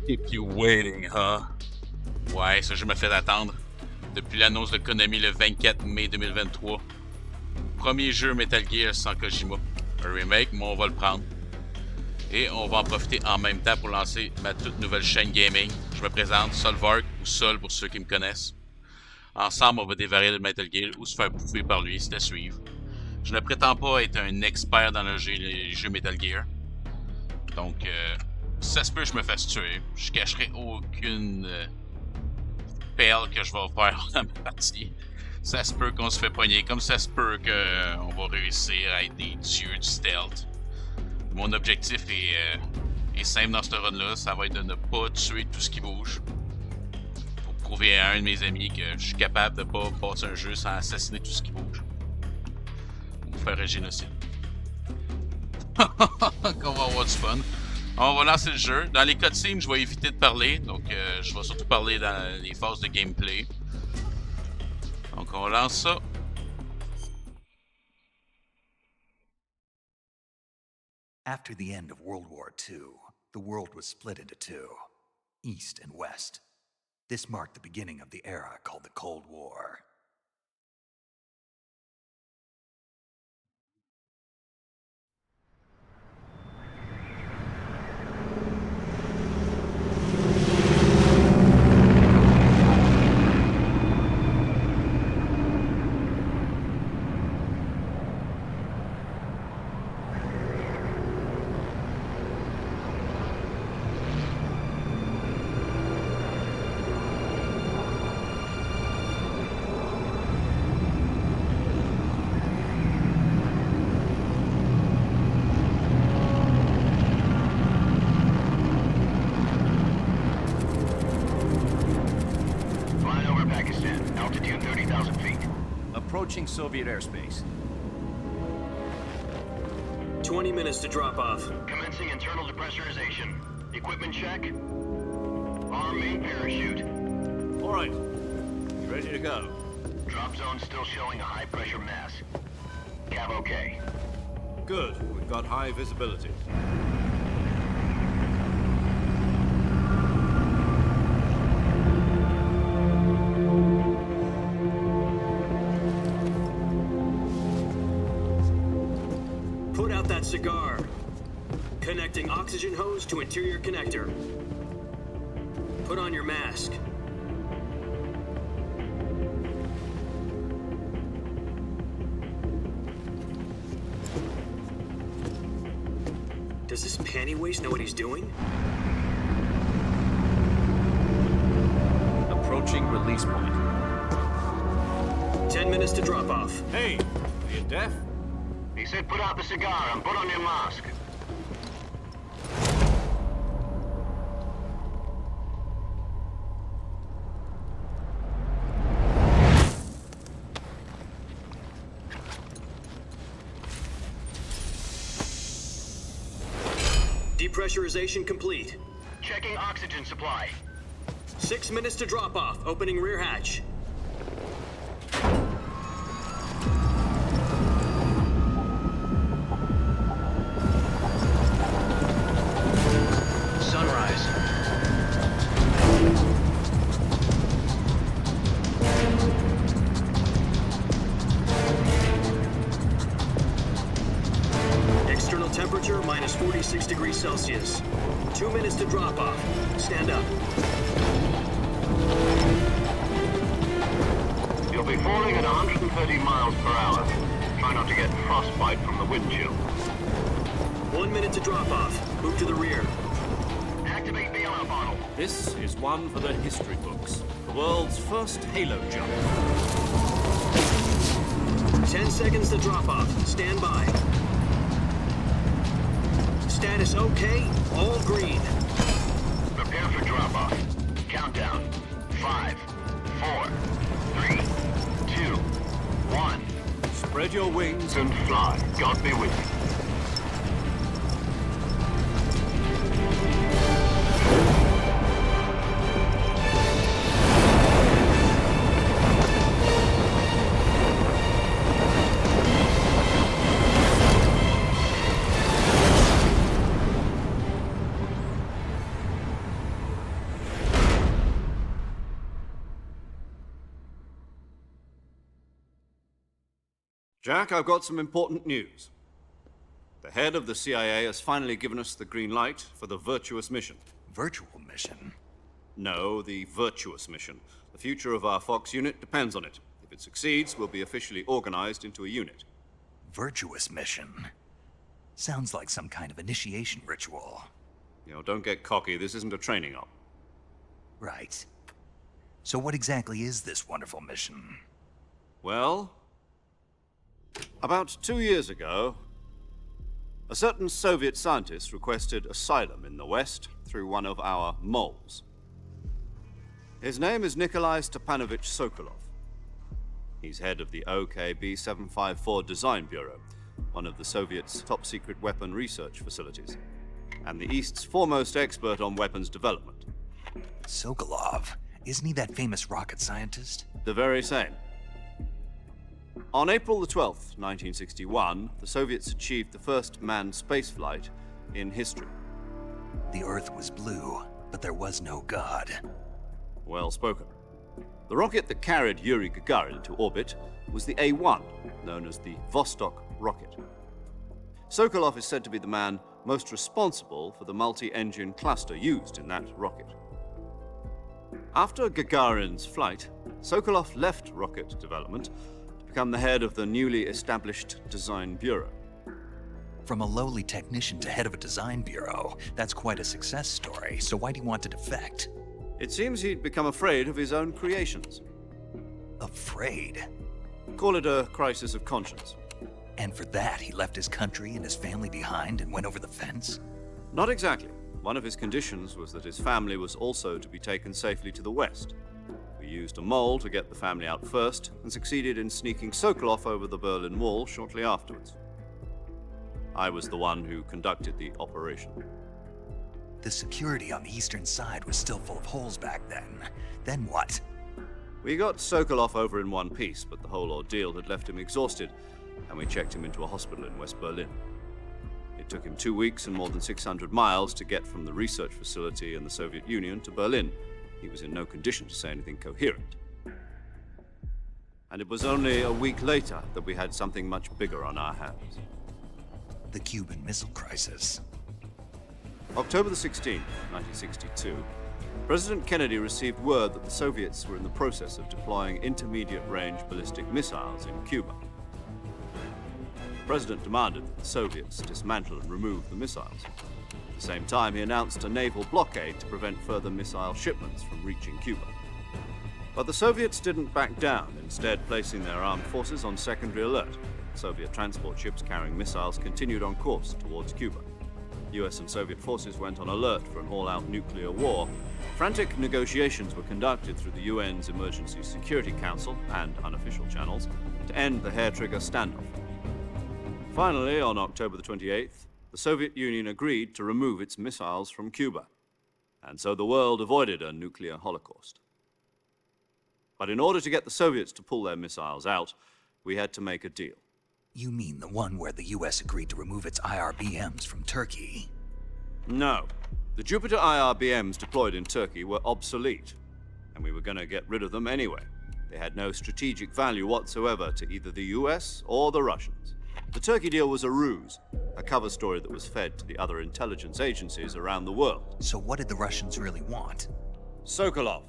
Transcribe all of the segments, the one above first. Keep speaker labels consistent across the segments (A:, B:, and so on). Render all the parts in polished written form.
A: Keep you waiting, huh? Ouais, ce jeu m'a fait attendre. Depuis l'annonce de Konami le 24 mai 2023. Premier jeu Metal Gear sans Kojima. Un remake, mais on va le prendre. Et on va en profiter en même temps pour lancer ma toute nouvelle chaîne gaming. Je me présente, SolVark, ou Sol pour ceux qui me connaissent. Ensemble, on va dévarer le Metal Gear ou se faire bouffer par lui, c'est à suivre. Je ne prétends pas être un expert dans les jeux Metal Gear. Donc, ça se peut que je me fasse tuer. Je cacherai aucune perle que je vais faire dans ma partie. Ça se peut qu'on se fait pogner, comme ça se peut qu'on va réussir à être des dieux du stealth. Mon objectif est simple dans ce run-là, ça va être de ne pas tuer tout ce qui bouge. Pour prouver à un de mes amis que je suis capable de pas passer un jeu sans assassiner tout ce qui bouge. Ou faire un génocide. Qu'on va avoir du fun. On va lancer le jeu. Dans les cutscenes, je vais éviter de parler, donc je vais surtout parler dans les phases de gameplay. Donc on lance ça.
B: After the end of World War II, the world was split into two, East and West. This marked the beginning of the era called the Cold War.
C: Approaching Soviet airspace.
D: 20 minutes to drop off.
E: Commencing internal depressurization. Equipment check. Arm main parachute.
C: All right. Ready to go.
E: Drop zone still showing a high pressure mass. Cav okay.
C: Good. We've got high visibility.
D: Put out that cigar. Connecting oxygen hose to interior connector. Put on your mask. Does this panty waste know what he's doing?
C: Approaching release point.
D: 10 minutes to drop off.
C: Hey, are you deaf?
E: He said put out the cigar and put on your mask.
D: Depressurization complete.
E: Checking oxygen supply.
D: 6 minutes to drop off. Opening rear hatch.
E: Sunrise.
D: External temperature minus 46 degrees Celsius. 2 minutes to drop off. Stand up.
E: You'll be falling at 130 miles per hour. Try not to get frostbite from the wind chill.
D: 1 minute to drop off. Move to the rear.
E: Activate the alarm bottle.
C: This is one for the history books. The world's first halo jump.
D: 10 seconds to drop off. Stand by. Status okay. All green.
E: Prepare for drop-off. Countdown. 5, 4, 3, 2, 1.
C: Spread your wings
E: And fly. God be with you.
C: Jack, I've got some important news. The head of the CIA has finally given us the green light for the virtuous mission.
B: Virtual mission?
C: No, the virtuous mission. The future of our Fox unit depends on it. If it succeeds, we'll be officially organized into a unit.
B: Virtuous mission? Sounds like some kind of initiation ritual.
C: You know, don't get cocky. This isn't a training op.
B: Right. So what exactly is this wonderful mission?
C: Well, about 2 years ago, a certain Soviet scientist requested asylum in the West through one of our moles. His name is Nikolai Stepanovich Sokolov. He's head of the OKB 754 Design Bureau, one of the Soviets' top-secret weapon research facilities, and the East's foremost expert on weapons development.
B: Sokolov? Isn't he that famous rocket scientist?
C: The very same. On April the 12th, 1961, the Soviets achieved the first manned spaceflight in history.
B: The Earth was blue, but there was no God.
C: Well spoken. The rocket that carried Yuri Gagarin to orbit was the A-1, known as the Vostok rocket. Sokolov is said to be the man most responsible for the multi-engine cluster used in that rocket. After Gagarin's flight, Sokolov left rocket development to become the head of the newly established Design Bureau.
B: From a lowly technician to head of a design bureau, that's quite a success story, so why'd he want to defect?
C: It seems he'd become afraid of his own creations.
B: Afraid?
C: Call it a crisis of conscience.
B: And for that, he left his country and his family behind and went over the fence?
C: Not exactly. One of his conditions was that his family was also to be taken safely to the West. We used a mole to get the family out first and succeeded in sneaking Sokolov over the Berlin Wall shortly afterwards. I was the one who conducted the operation.
B: The security on the eastern side was still full of holes back then. Then what?
C: We got Sokolov over in one piece, but the whole ordeal had left him exhausted, and we checked him into a hospital in West Berlin. It took him 2 weeks and more than 600 miles to get from the research facility in the Soviet Union to Berlin. He was in no condition to say anything coherent. And it was only a week later that we had something much bigger on our hands.
B: The Cuban Missile Crisis.
C: October the 16th, 1962, President Kennedy received word that the Soviets were in the process of deploying intermediate-range ballistic missiles in Cuba. The President demanded that the Soviets dismantle and remove the missiles. At the same time, he announced a naval blockade to prevent further missile shipments from reaching Cuba. But the Soviets didn't back down, instead placing their armed forces on secondary alert. Soviet transport ships carrying missiles continued on course towards Cuba. US and Soviet forces went on alert for an all-out nuclear war. Frantic negotiations were conducted through the UN's Emergency Security Council and unofficial channels to end the hair-trigger standoff. Finally, on October the 28th, the Soviet Union agreed to remove its missiles from Cuba, and so the world avoided a nuclear holocaust. But in order to get the Soviets to pull their missiles out, we had to make a deal.
B: You mean the one where the US agreed to remove its IRBMs from Turkey?
C: No. The Jupiter IRBMs deployed in Turkey were obsolete, and we were going to get rid of them anyway. They had no strategic value whatsoever to either the US or the Russians. The Turkey deal was a ruse, a cover story that was fed to the other intelligence agencies around the world.
B: So what did the Russians really want?
C: Sokolov.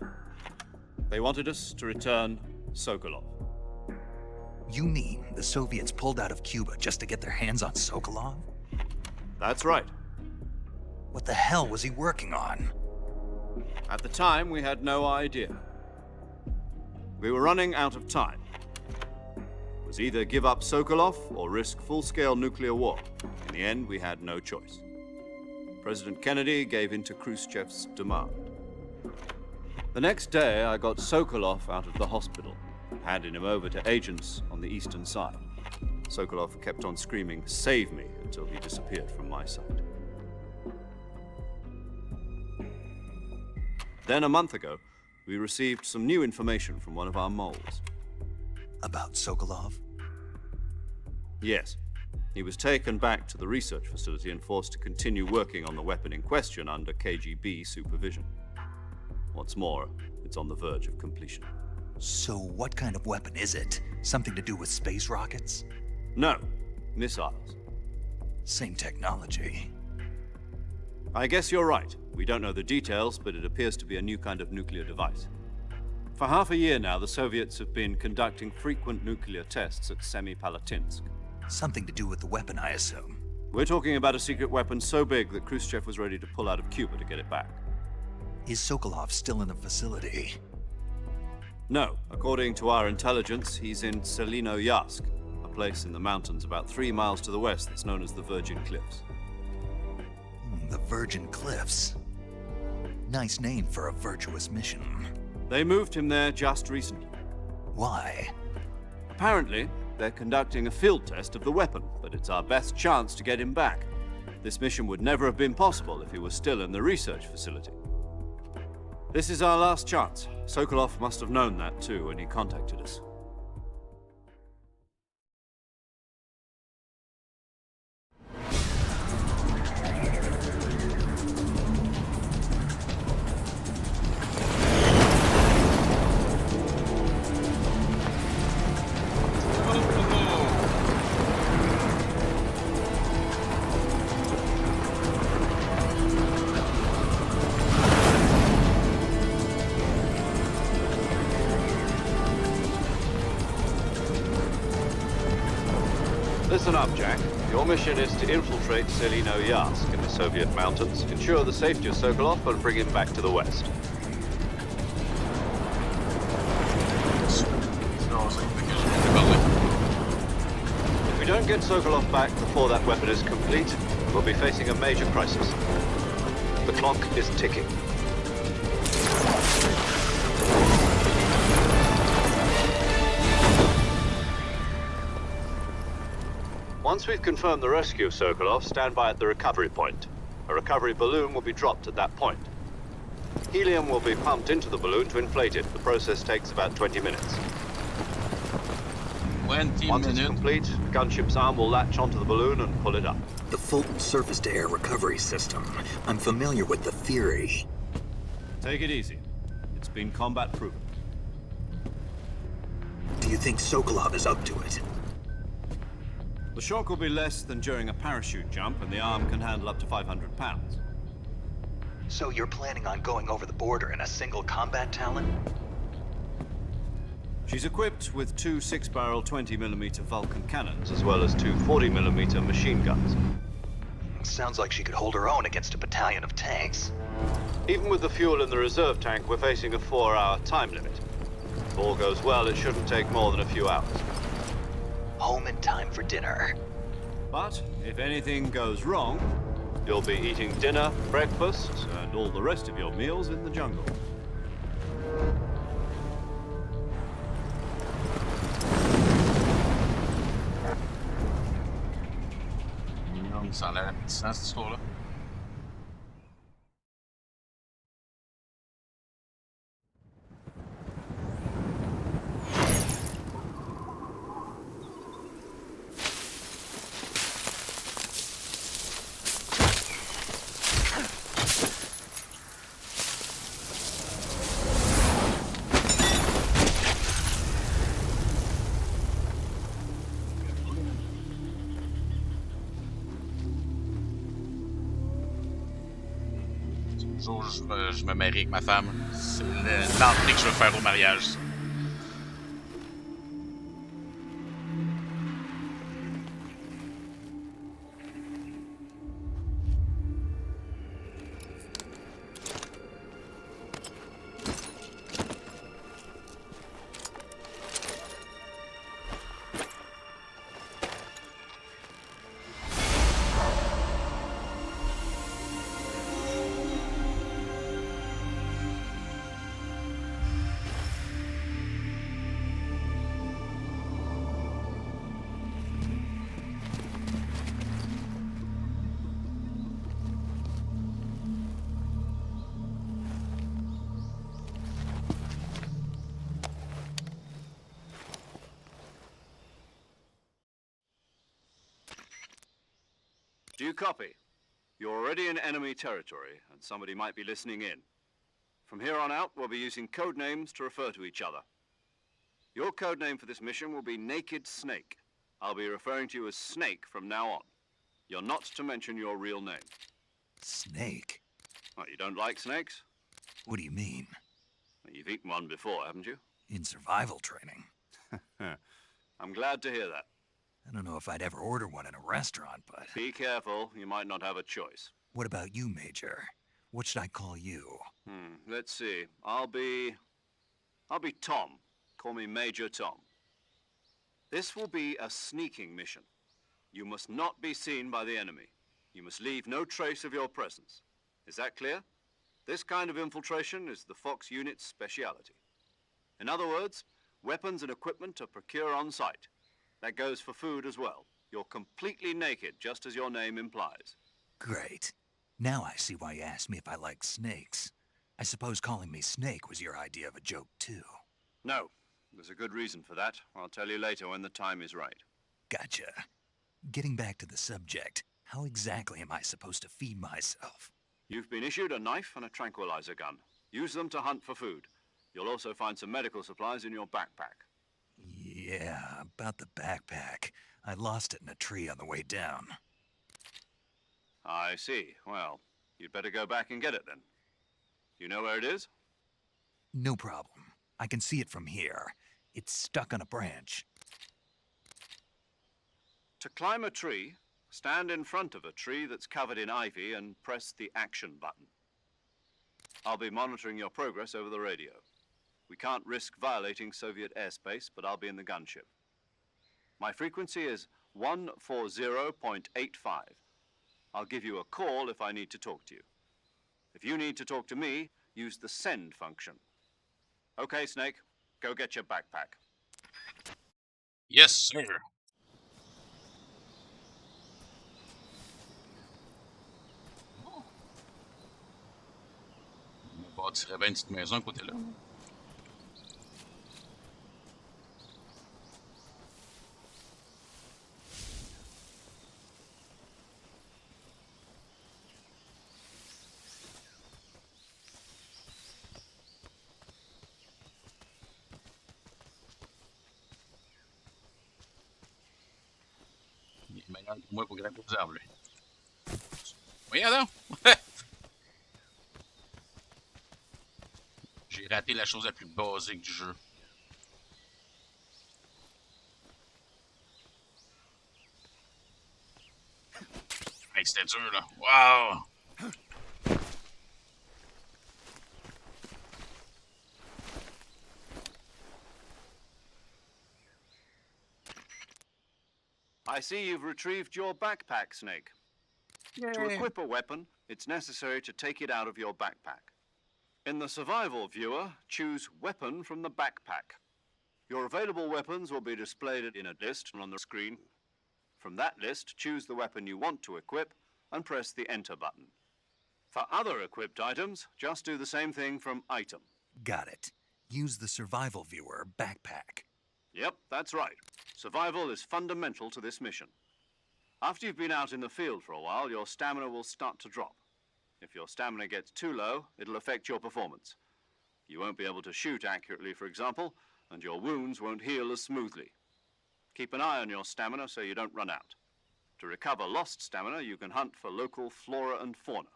C: They wanted us to return Sokolov.
B: You mean the Soviets pulled out of Cuba just to get their hands on Sokolov?
C: That's right.
B: What the hell was he working on?
C: At the time, we had no idea. We were running out of time. It was either give up Sokolov or risk full-scale nuclear war. In the end, we had no choice. President Kennedy gave in to Khrushchev's demand. The next day, I got Sokolov out of the hospital, handing him over to agents on the eastern side. Sokolov kept on screaming, "Save me," until he disappeared from my sight. Then a month ago, we received some new information from one of our moles.
B: About Sokolov?
C: Yes. He was taken back to the research facility and forced to continue working on the weapon in question under KGB supervision. What's more, it's on the verge of completion.
B: So what kind of weapon is it? Something to do with space rockets?
C: No, missiles.
B: Same technology.
C: I guess you're right. We don't know the details, but it appears to be a new kind of nuclear device. For half a year now, the Soviets have been conducting frequent nuclear tests at Semipalatinsk.
B: Something to do with the weapon, I assume.
C: We're talking about a secret weapon so big that Khrushchev was ready to pull out of Cuba to get it back.
B: Is Sokolov still in the facility?
C: No, according to our intelligence, he's in Selinoyarsk, a place in the mountains about 3 miles to the west that's known as the Virgin Cliffs.
B: The Virgin Cliffs. Nice name for a virtuous mission.
C: They moved him there just recently.
B: Why?
C: Apparently, they're conducting a field test of the weapon, but it's our best chance to get him back. This mission would never have been possible if he was still in the research facility. This is our last chance. Sokolov must have known that too when he contacted us. Listen up, Jack. Your mission is to infiltrate Selinoyarsk in the Soviet mountains, ensure the safety of Sokolov, and bring him back to the west. If we don't get Sokolov back before that weapon is complete, we'll be facing a major crisis. The clock is ticking. Once we've confirmed the rescue of Sokolov, stand by at the recovery point. A recovery balloon will be dropped at that point. Helium will be pumped into the balloon to inflate it. The process takes about 20 minutes.
A: 20
C: Once
A: minutes.
C: it's complete, the gunship's arm will latch onto the balloon and pull it up.
F: The Fulton surface-to-air recovery system. I'm familiar with the theory.
C: Take it easy. It's been combat proven.
F: Do you think Sokolov is up to it?
C: The shock will be less than during a parachute jump, and the arm can handle up to 500 pounds.
B: So you're planning on going over the border in a single combat Talon?
C: She's equipped with 2 6-barrel 20mm Vulcan cannons, as well as 2 40mm machine guns.
B: Sounds like she could hold her own against a battalion of tanks.
C: Even with the fuel in the reserve tank, we're facing a 4-hour time limit. If all goes well, it shouldn't take more than a few hours.
B: Home in time for dinner.
C: But if anything goes wrong, you'll be eating dinner, breakfast, and all the rest of your meals in the jungle.
A: Ça a l'air appétissant, cette histoire-là. Jour, je me marie avec ma femme. C'est l'entrée que je veux faire au mariage. Ça.
C: Do you copy? You're already in enemy territory, and somebody might be listening in. From here on out, we'll be using code names to refer to each other. Your code name for this mission will be Naked Snake. I'll be referring to you as Snake from now on. You're not to mention your real name.
B: Snake?
C: What, you don't like snakes?
B: What do you mean?
C: You've eaten one before, haven't you?
B: In survival training?
C: I'm glad to hear that.
B: I don't know if I'd ever order one in a restaurant, but...
C: Be careful, you might not have a choice.
B: What about you, Major? What should I call you?
C: Let's see. I'll be Tom. Call me Major Tom. This will be a sneaking mission. You must not be seen by the enemy. You must leave no trace of your presence. Is that clear? This kind of infiltration is the Fox unit's speciality. In other words, weapons and equipment are procured on site. That goes for food as well. You're completely naked, just as your name implies.
B: Great. Now I see why you asked me if I like snakes. I suppose calling me Snake was your idea of a joke, too.
C: No, there's a good reason for that. I'll tell you later when the time is right.
B: Gotcha. Getting back to the subject, how exactly am I supposed to feed myself?
C: You've been issued a knife and a tranquilizer gun. Use them to hunt for food. You'll also find some medical supplies in your backpack.
B: Yeah, about the backpack. I lost it in a tree on the way down.
C: I see. Well, you'd better go back and get it then. You know where it is?
B: No problem. I can see it from here. It's stuck on a branch.
C: To climb a tree, stand in front of a tree that's covered in ivy and press the action button. I'll be monitoring your progress over the radio. We can't risk violating Soviet airspace, but I'll be in the gunship. My frequency is 140.85. I'll give you a call if I need to talk to you. If you need to talk to me, use the send function. Okay, Snake, go get your backpack.
A: Yes, sir. On bâtirait bien une petite maison à côté là. Il est meilleur que moi pour grimper aux arbres, lui. Voyons donc! J'ai raté la chose la plus basique du jeu. Hey, c'était dur, là. Wow!
C: I see you've retrieved your backpack, Snake. To equip a weapon, it's necessary to take it out of your backpack. In the survival viewer, choose Weapon from the backpack. Your available weapons will be displayed in a list on the screen. From that list, choose the weapon you want to equip and press the Enter button. For other equipped items, just do the same thing from Item.
B: Got it. Use the survival viewer backpack.
C: Yep, that's right. Survival is fundamental to this mission. After you've been out in the field for a while, your stamina will start to drop. If your stamina gets too low, it'll affect your performance. You won't be able to shoot accurately, for example, and your wounds won't heal as smoothly. Keep an eye on your stamina so you don't run out. To recover lost stamina, you can hunt for local flora and fauna.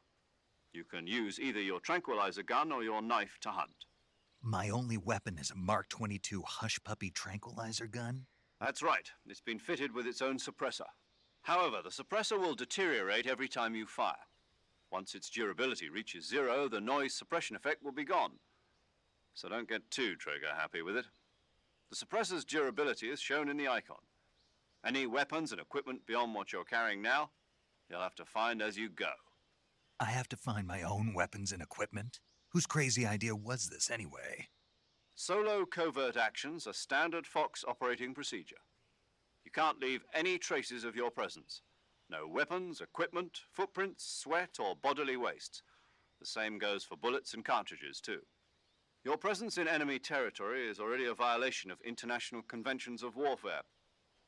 C: You can use either your tranquilizer gun or your knife to hunt.
B: My only weapon is a Mark 22 Hush Puppy tranquilizer gun?
C: That's right. It's been fitted with its own suppressor. However, the suppressor will deteriorate every time you fire. Once its durability reaches 0, the noise suppression effect will be gone. So don't get too trigger-happy with it. The suppressor's durability is shown in the icon. Any weapons and equipment beyond what you're carrying now, you'll have to find as you go.
B: I have to find my own weapons and equipment? Whose crazy idea was this, anyway?
C: Solo covert actions are standard Fox operating procedure. You can't leave any traces of your presence. No weapons, equipment, footprints, sweat, or bodily wastes. The same goes for bullets and cartridges, too. Your presence in enemy territory is already a violation of international conventions of warfare.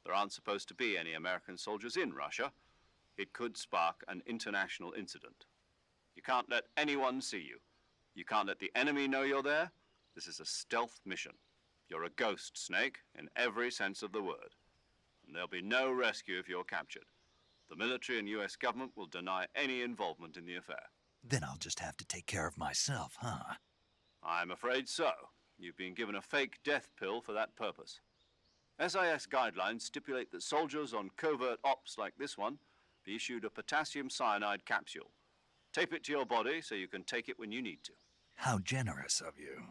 C: There aren't supposed to be any American soldiers in Russia. It could spark an international incident. You can't let anyone see you. You can't let the enemy know you're there. This is a stealth mission. You're a ghost, Snake, in every sense of the word. and there'll be no rescue if you're captured. The military and US government will deny any involvement in the affair.
B: Then I'll just have to take care of myself, huh?
C: I'm afraid so. You've been given a fake death pill for that purpose. SIS guidelines stipulate that soldiers on covert ops like this one be issued a potassium cyanide capsule. Tape it to your body so you can take it when you need to.
B: How generous of you.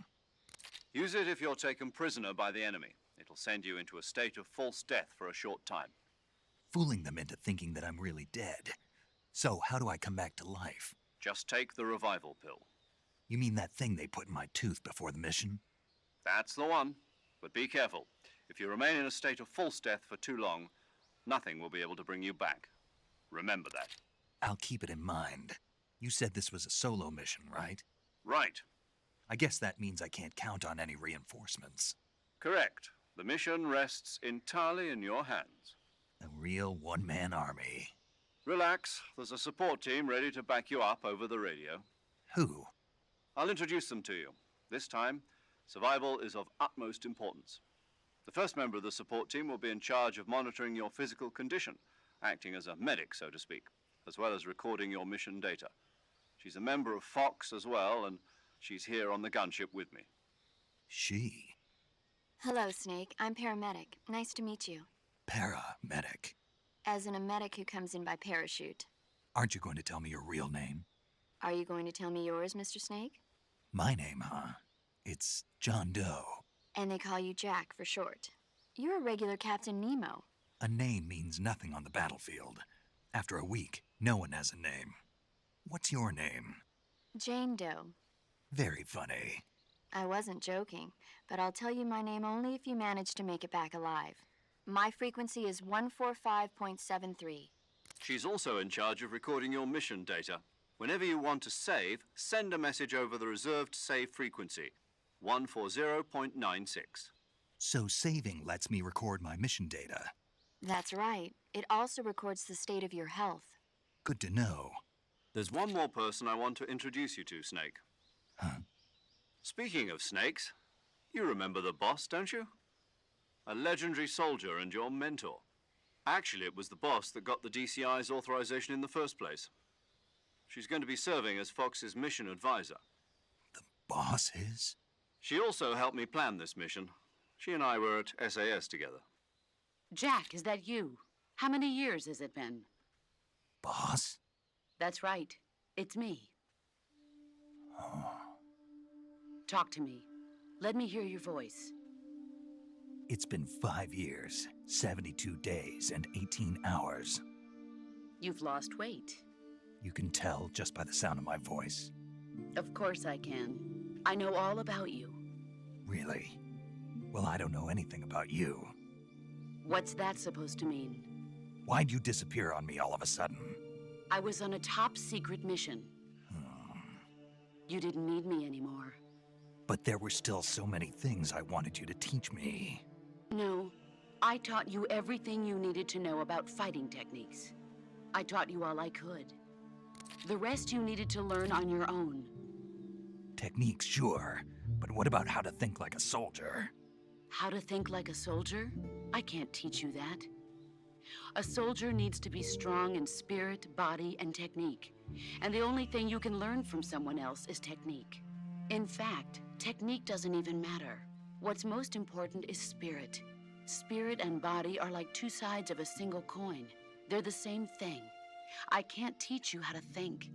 C: Use it if you're taken prisoner by the enemy. It'll send you into a state of false death for a short time.
B: Fooling them into thinking that I'm really dead. So how do I come back to life?
C: Just take the revival pill.
B: You mean that thing they put in my tooth before the mission?
C: That's the one. But be careful. If you remain in a state of false death for too long, nothing will be able to bring you back. Remember that.
B: I'll keep it in mind. You said this was a solo mission, right?
C: Right.
B: I guess that means I can't count on any reinforcements.
C: Correct. The mission rests entirely in your hands.
B: A real one-man army.
C: Relax. There's a support team ready to back you up over the radio.
B: Who?
C: I'll introduce them to you. This time, survival is of utmost importance. The first member of the support team will be in charge of monitoring your physical condition, acting as a medic, so to speak, as well as recording your mission data. She's a member of Fox as well, and she's here on the gunship with me.
B: She?
G: Hello, Snake. I'm paramedic. Nice to meet you.
B: Paramedic.
G: As in a medic who comes in by parachute.
B: Aren't you going to tell me your real name?
G: Are you going to tell me yours, Mr. Snake?
B: My name, huh? It's John Doe.
G: And they call you Jack for short. You're a regular Captain Nemo.
B: A name means nothing on the battlefield. After a week, no one has a name. What's your name?
G: Jane Doe.
B: Very funny.
G: I wasn't joking, but I'll tell you my name only if you manage to make it back alive. My frequency is 145.73.
C: She's also in charge of recording your mission data. Whenever you want to save, send a message over the reserved save frequency, 140.96.
B: So saving lets me record my mission data.
G: That's right. It also records the state of your health.
B: Good to know.
C: There's one more person I want to introduce you to, Snake.
B: Huh?
C: Speaking of snakes, you remember the boss, don't you? A legendary soldier and your mentor. Actually, it was the boss that got the DCI's authorization in the first place. She's going to be serving as Fox's mission advisor.
B: The boss is?
C: She also helped me plan this mission. She and I were at SAS together.
H: Jack, is that you? How many years has it been?
B: Boss?
H: That's right. It's me.
B: Oh.
H: Talk to me. Let me hear your voice.
B: It's been 5 years, 72 days, and 18 hours.
H: You've lost weight.
B: You can tell just by the sound of my voice.
H: Of course I can. I know all about you.
B: Really? Well, I don't know anything about you.
H: What's that supposed to mean?
B: Why'd you disappear on me all of a sudden?
H: I was on a top-secret mission. You didn't need me anymore.
B: But there were still so many things I wanted you to teach me.
H: No, I taught you everything you needed to know about fighting techniques. I taught you all I could. The rest you needed to learn on your own.
B: Techniques, sure. But what about how to think like a soldier?
H: How to think like a soldier? I can't teach you that. A soldier needs to be strong in spirit, body, and technique. And the only thing you can learn from someone else is technique. In fact, technique doesn't even matter. What's most important is spirit. Spirit and body are like two sides of a single coin. They're the same thing. I can't teach you how to think.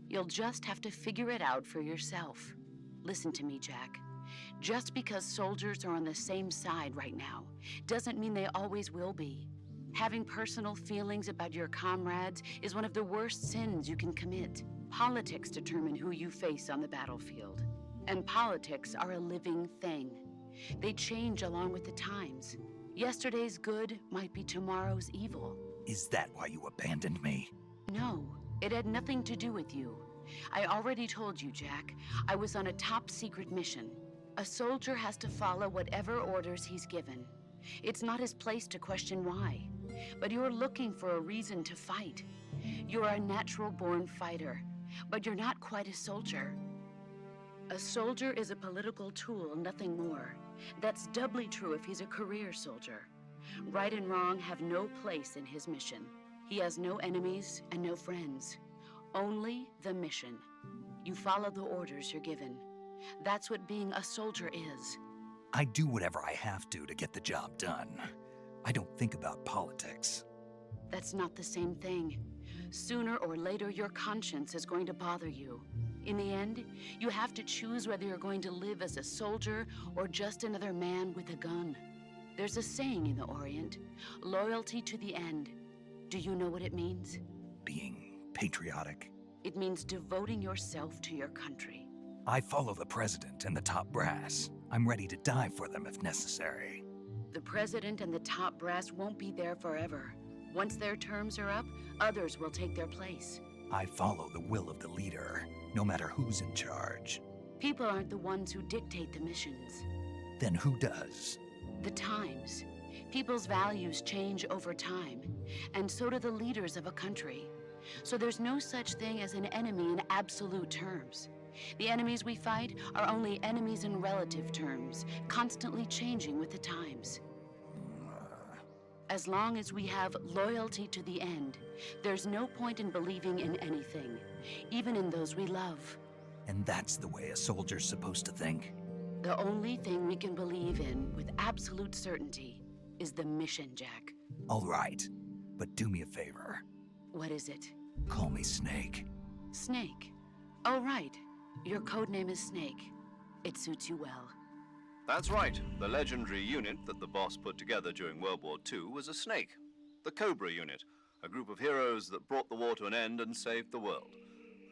H: You'll just have to figure it out for yourself. Listen to me, Jack. Just because soldiers are on the same side right now doesn't mean they always will be. Having personal feelings about your comrades is one of the worst sins you can commit. Politics determine who you face on the battlefield. And politics are a living thing. They change along with the times. Yesterday's good might be tomorrow's evil.
B: Is that why you abandoned me?
H: No, it had nothing to do with you. I already told you, Jack. I was on a top-secret mission. A soldier has to follow whatever orders he's given. It's not his place to question why. But you're looking for a reason to fight. You're a natural-born fighter, but you're not quite a soldier. A soldier is a political tool, nothing more. That's doubly true if he's a career soldier. Right and wrong have no place in his mission. He has no enemies and no friends. Only the mission. You follow the orders you're given. That's what being a soldier is.
B: I do whatever I have to get the job done. I don't think about politics.
H: That's not the same thing. Sooner or later, your conscience is going to bother you. In the end, you have to choose whether you're going to live as a soldier or just another man with a gun. There's a saying in the Orient, loyalty to the end. Do you know what it means?
B: Being patriotic.
H: It means devoting yourself to your country.
B: I follow the president and the top brass. I'm ready to die for them if necessary.
H: The president and the top brass won't be there forever. Once their terms are up, others will take their place.
B: I follow the will of the leader, no matter who's in charge.
H: People aren't the ones who dictate the missions.
B: Then who does?
H: The times. People's values change over time, and so do the leaders of a country. So there's no such thing as an enemy in absolute terms. The enemies we fight are only enemies in relative terms, constantly changing with the times. As long as we have loyalty to the end, there's no point in believing in anything, even in those we love.
B: And that's the way a soldier's supposed to think?
H: The only thing we can believe in with absolute certainty is the mission, Jack.
B: All right, but do me a favor.
H: What is it?
B: Call me Snake.
H: Snake. Oh, right. Your codename is Snake. It suits you well.
C: That's right. The legendary unit that the boss put together during World War II was a snake. The Cobra unit, a group of heroes that brought the war to an end and saved the world.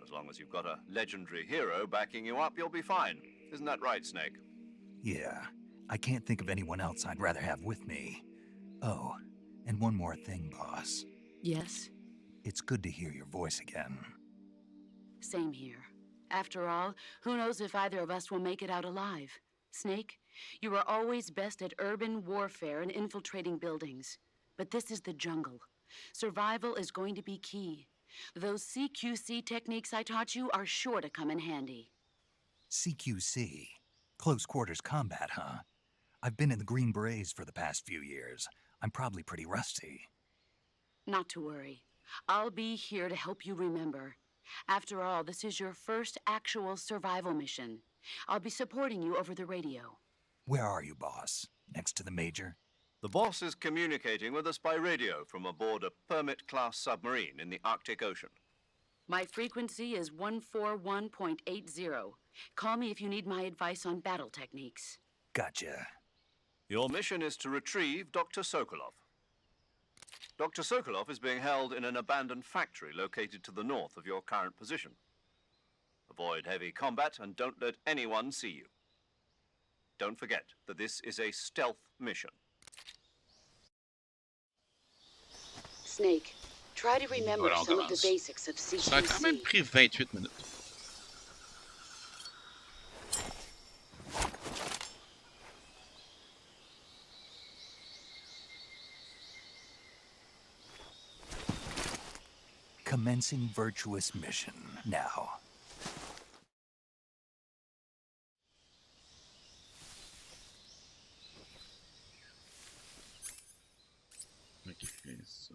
C: As long as you've got a legendary hero backing you up, you'll be fine. Isn't that right, Snake?
B: Yeah, I can't think of anyone else I'd rather have with me. Oh, and one more thing, boss.
H: Yes?
B: It's good to hear your voice again.
H: Same here. After all, who knows if either of us will make it out alive? Snake, you are always best at urban warfare and infiltrating buildings. But this is the jungle. Survival is going to be key. Those CQC techniques I taught you are sure to come in handy.
B: CQC? Close quarters combat, huh? I've been in the Green Berets for the past few years. I'm probably pretty rusty.
H: Not to worry. I'll be here to help you remember. After all, this is your first actual survival mission. I'll be supporting you over the radio.
B: Where are you, boss? Next to the Major?
C: The boss is communicating with us by radio from aboard a Permit-class submarine in the Arctic Ocean.
H: My frequency is 141.80. Call me if you need my advice on battle techniques.
B: Gotcha.
C: Your mission is to retrieve Dr. Sokolov. Dr. Sokolov is being held in an abandoned factory located to the north of your current position. Avoid heavy combat and don't let anyone see you. Don't forget that this is a stealth mission.
H: Snake, try to remember
A: Voilà, on
H: some of the
A: commence.
H: basics of
A: Ça a quand même
H: CQC.
A: pris 28 minutes.
B: Commencing virtuous mission now.
A: Ok, ça.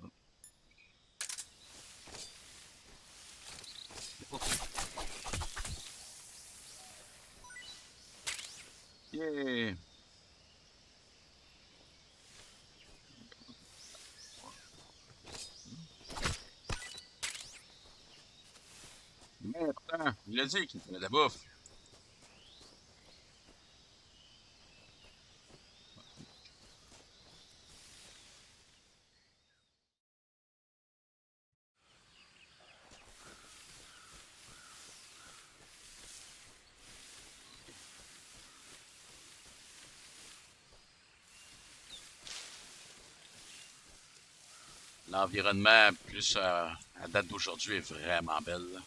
A: Yeah. Mais attends, il a dit qu'il me donnait de la bouffe. L'environnement, plus à date d'aujourd'hui, est vraiment belle. Là.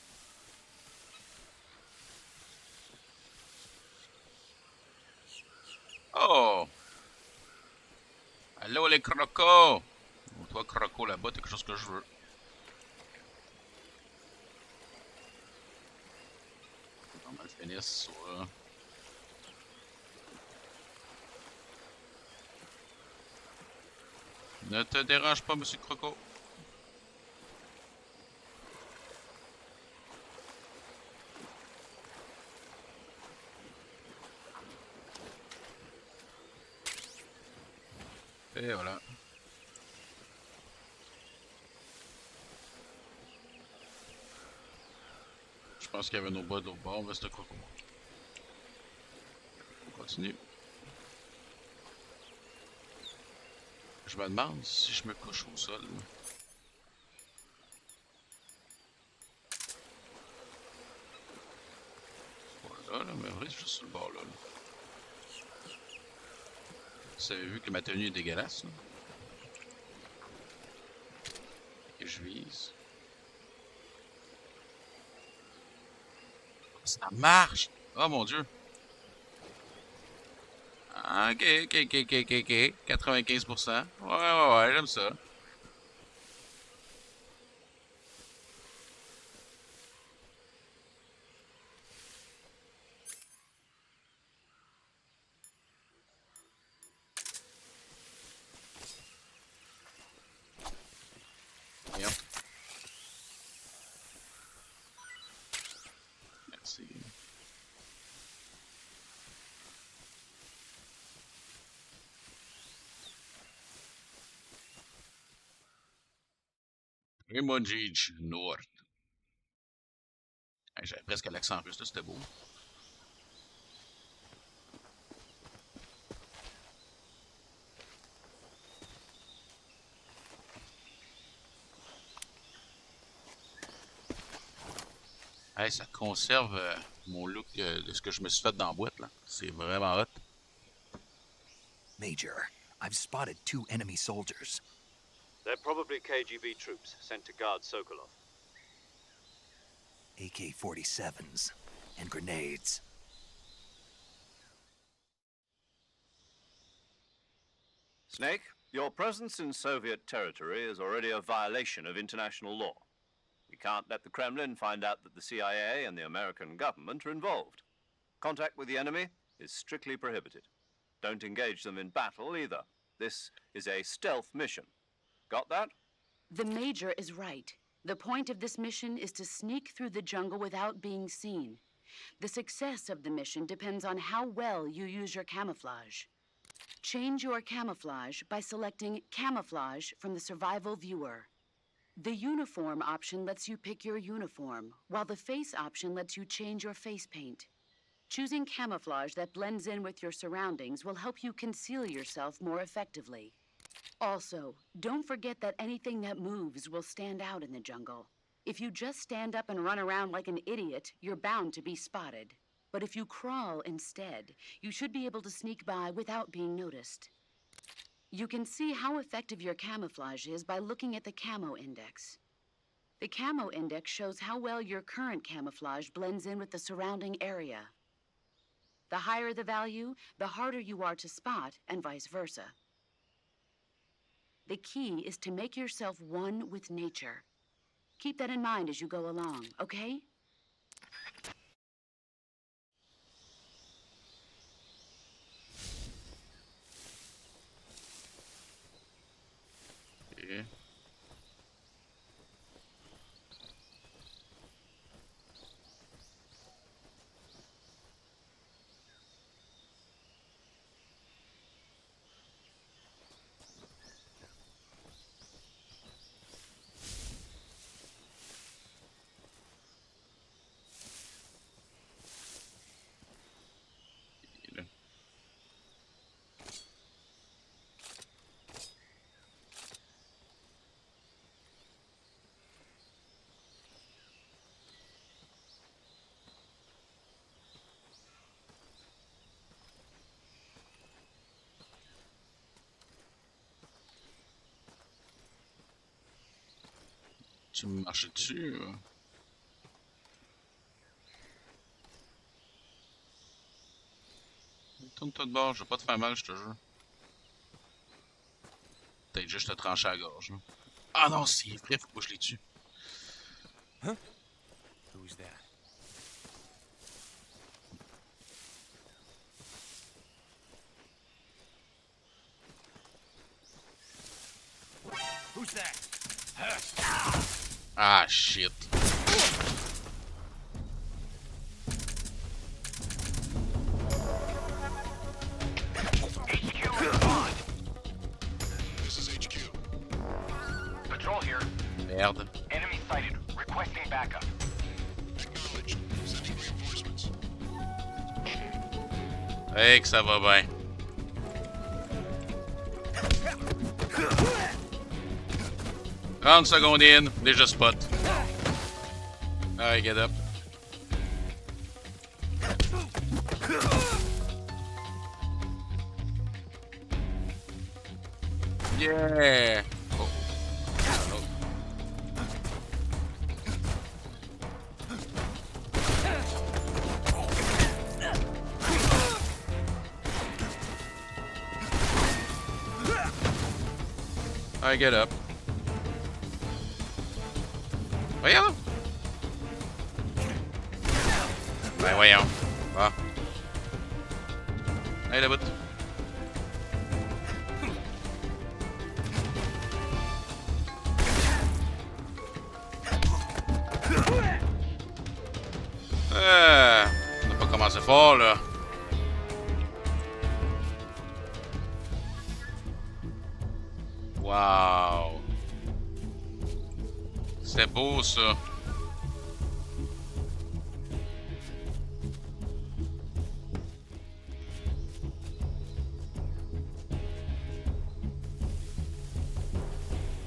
A: Oh! Allô les crocos! Oh, toi, croco là-bas, t'as quelque chose que je veux. On va le finir, ça. Ne te dérange pas, monsieur Croco. Et voilà. Je pense qu'il y avait nos bas de l'autre bord, mais c'est le Croco. On continue. Je me demande si je me couche au sol. Voilà, là, mais en vrai, c'est juste sur le bord là. Vous avez vu que ma tenue est dégueulasse, là. Et je vise. Ça marche! Oh mon dieu! Ok, ok, ok, ok, ok, ok. 95%. Ouais, j'aime ça. Voyons. Merci. Emojij Nord. Hey, j'avais presque l'accent russe, là, c'était beau. Hey, ça conserve mon look de ce que je me suis fait dans la boîte, là. C'est vraiment hot.
B: Major, I've spotted 2 enemy soldiers.
C: They're probably KGB troops sent to guard Sokolov.
B: AK-47s and grenades.
C: Snake, your presence in Soviet territory is already a violation of international law. We can't let the Kremlin find out that the CIA and the American government are involved. Contact with the enemy is strictly prohibited. Don't engage them in battle either. This is a stealth mission. Got that?
H: The Major is right. The point of this mission is to sneak through the jungle without being seen. The success of the mission depends on how well you use your camouflage. Change your camouflage by selecting Camouflage from the Survival Viewer. The Uniform option lets you pick your uniform, while the Face option lets you change your face paint. Choosing camouflage that blends in with your surroundings will help you conceal yourself more effectively. Also, don't forget that anything that moves will stand out in the jungle. If you just stand up and run around like an idiot, you're bound to be spotted. But if you crawl instead, you should be able to sneak by without being noticed. You can see how effective your camouflage is by looking at the Camo Index. The Camo Index shows how well your current camouflage blends in with the surrounding area. The higher the value, the harder you are to spot, and vice versa. The key is to make yourself one with nature. Keep that in mind as you go along, okay?
A: Yeah. Tu me marches dessus? Tourne-toi de bord, je vais pas te faire mal, je te jure. Peut-être juste te trancher à la gorge. Hein. Ah non, c'est vrai, faut pas que je les tue.
I: Huh? Who's that?
A: Ah, shit.
E: HQ respond. This is HQ. Patrol here.
A: Merde.
E: Enemy sighted. Requesting backup.
I: Acknowledged. Sending reinforcements.
A: Hey, que ça va bien. « 30 secondes in, déjà spot. » Alright, get up. Yeah! Oh. Oh. Alright, get up. Voyons! Ben voyons. Ah. Allez, la bout. On n'a pas commencé fort, là. Wow. C'est beau, ça.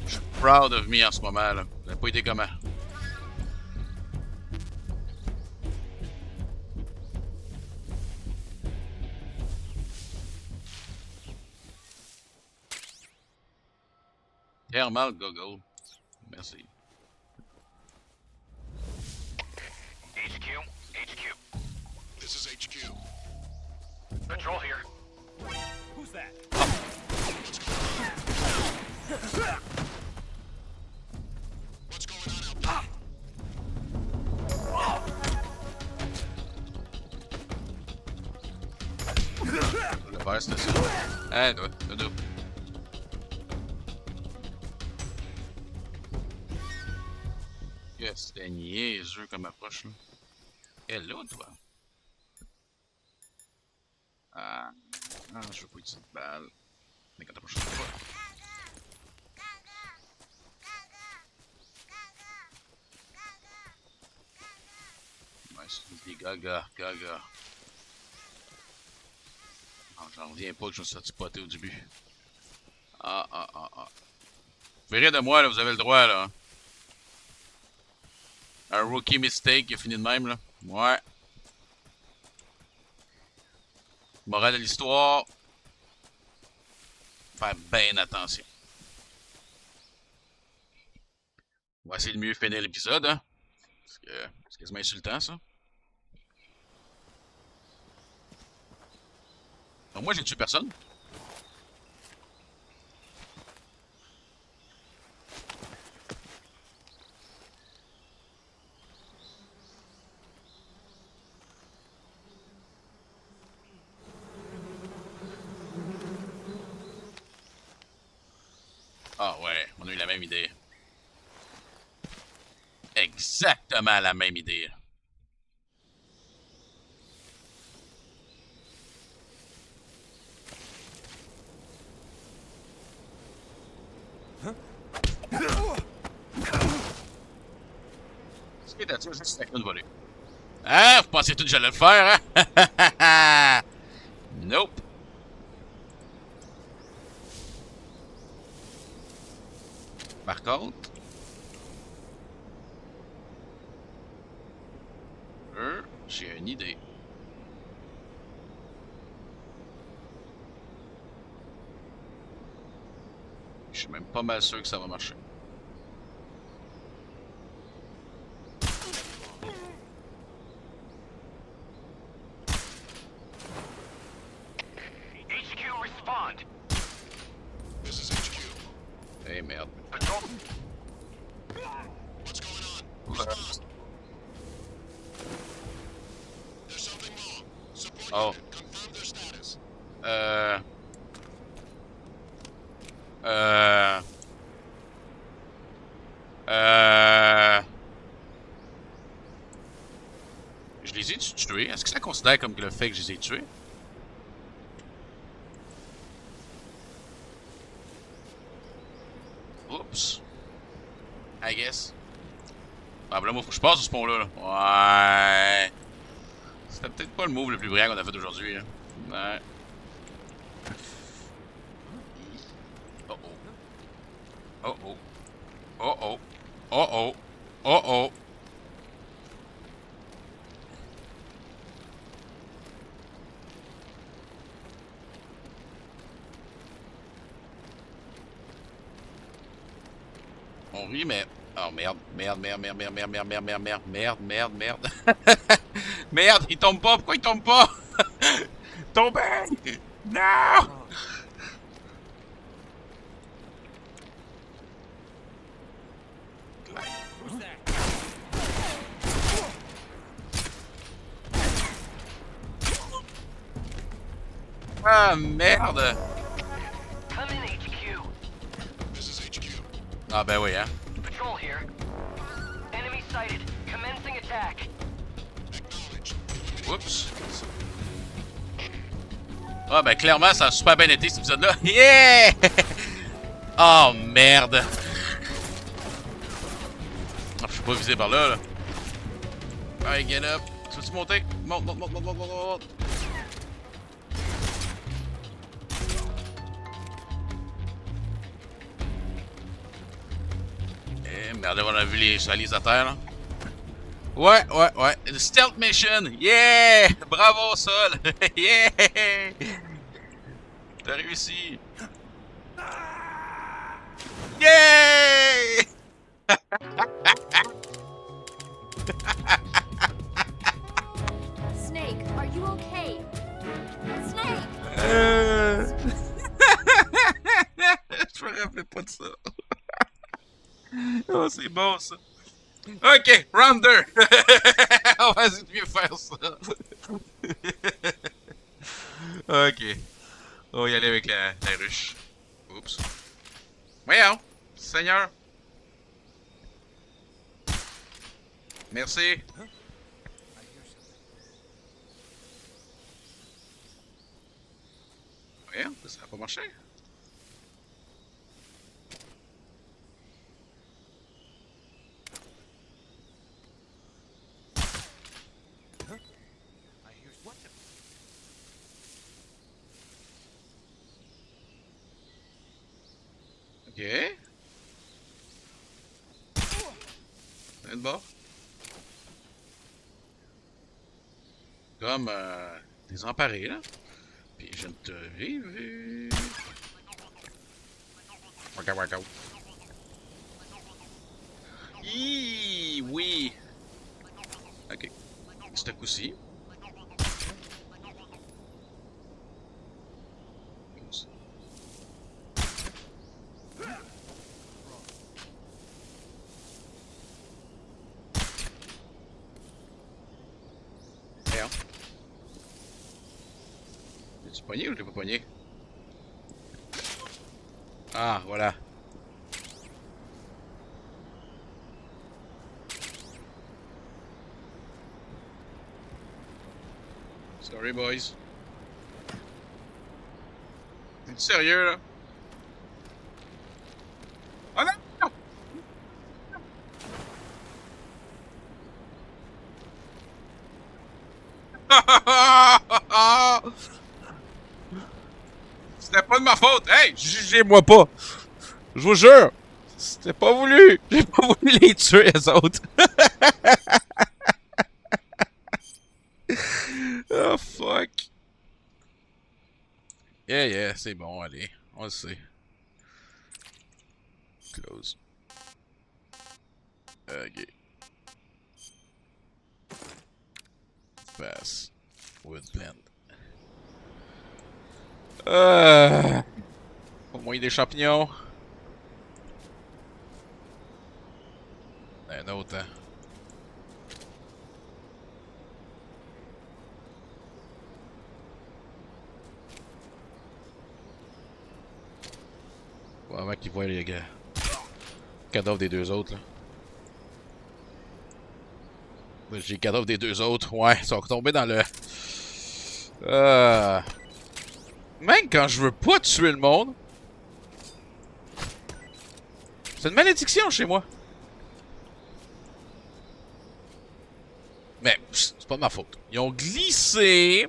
A: Je suis proud of me en ce moment, là. Ça n'a pas été comment. Thermal goggle. Merci.
E: HQ.
I: This is HQ.
E: Patrol here.
I: Who's that? What's going on out there?
A: Le faire, c'était ça. Ah, dodo. Yes, c'était niaiseux comme approche, là. Hello, toi. Ah, je veux pas utiliser de balle. Mais quand t'as pas chose de quoi. Ouais, c'est des gaga. Non, j'en reviens pas que je me suis spoté au début. Ah. Vous verrez de moi, là, vous avez le droit, là. Un rookie mistake qui a fini de même, là. Ouais. Morale de l'histoire. Faire bien attention. On va essayer de mieux finir l'épisode, hein. Parce que c'est quasiment insultant, ça. Donc, moi, j'ai tué personne. Ah ouais, on a eu la même idée. Exactement la même idée. Ce qui est là-dessus, c'est que c'est volée. Ah, vous pensez tout que j'allais le faire, hein? Nope. Par contre, j'ai une idée. Je suis même pas mal sûr que ça va marcher.
E: HQ respond.
I: This is HQ.
A: Eh merde.
E: Patrol.
I: What's going on? Response. There's something wrong. Support
A: Oh.
I: unit. Confirm their status.
A: Je les ai tués. Est-ce que ça considère comme le fait que je les ai tués? Oups. I guess. Ah, ben là, moi, faut que je passe sur ce pont-là. Ouais. C'était peut-être pas le move le plus brillant qu'on a fait aujourd'hui. Là. Ouais. Oh oh. Oh oh. Oh oh. Oh oh. Oh oh. On rit, mais... Oh merde, merde, merde, merde, merde, merde, merde, merde, merde, merde, merde, merde, merde. Merde, il tombe pas, pourquoi il tombe pas? Tombez! Non! Ah merde!
E: Come in, HQ.
I: This is HQ.
A: Ah ben oui, hein.
E: Patrol here. Enemy sighted. Commencing attack.
I: Acknowledged.
A: Oups. Ah ben clairement ça a super bien été cet épisode là. Yeah! Oh merde. Ah, je suis pas visé par là là. Alright, get up. Tu veux-tu monter? Monte, monte, monte, monte, monte, monte, monte. Eh merde, on a vu les réalisateurs là. Ouais, ouais, ouais. Stealth mission! Yeah! Bravo, Sol! Yeah! T'as réussi! Yeah!
G: Snake, are you okay? Snake!
A: Je me rappelais pas de ça. Oh, c'est bon ça. Ok, round 2. On va essayer de mieux faire ça. Ok. On va y aller avec la ruche. Oups. Voyons, Seigneur. Merci. Voyons, ça n'a pas marché. Ok. Un de bord. Comme désemparé là. Puis je ne te vu. Workout, workout. Oui. Ok. C'est un coup-ci. L'as-tu pogné ou je l'ai pas pogné? Ah, voilà. Sorry, boys. T'es-tu sérieux, là? Oh non! C'était pas de ma faute! Hey! Jugez-moi pas! Je vous jure! C'était pas voulu! J'ai pas voulu les tuer, les autres! Oh, fuck! Yeah, yeah, c'est bon, allez. On le sait. Close. Ok. Pass. Woodland. Au moins des champignons. Un autre, hein. Faut vraiment qu'ils voient les gars. Cadavre des deux autres, là. J'ai le cadeau des deux autres. Ouais, ils sont tombés dans le... Même quand je veux pas tuer le monde... C'est une malédiction chez moi. Mais c'est pas de ma faute. Ils ont glissé...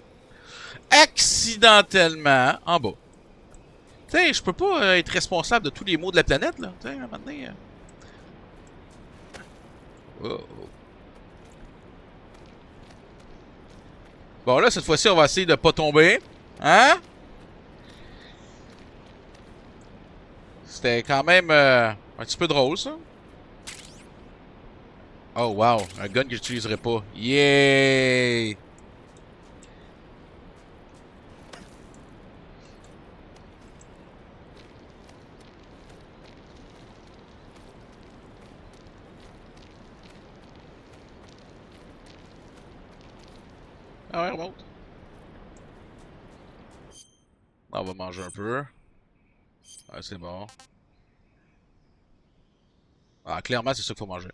A: accidentellement en bas. Tu sais, je peux pas être responsable de tous les maux de la planète, là. Tu sais, à un moment donné... Oh. Bon, là, cette fois-ci, on va essayer de pas tomber. Hein? C'était quand même un petit peu drôle, ça. Oh, wow. Un gun que j'utiliserai pas. Yay! Ah ouais, remonte. On va manger un peu. Ouais, c'est bon. Ah, clairement, c'est ça qu'il faut manger.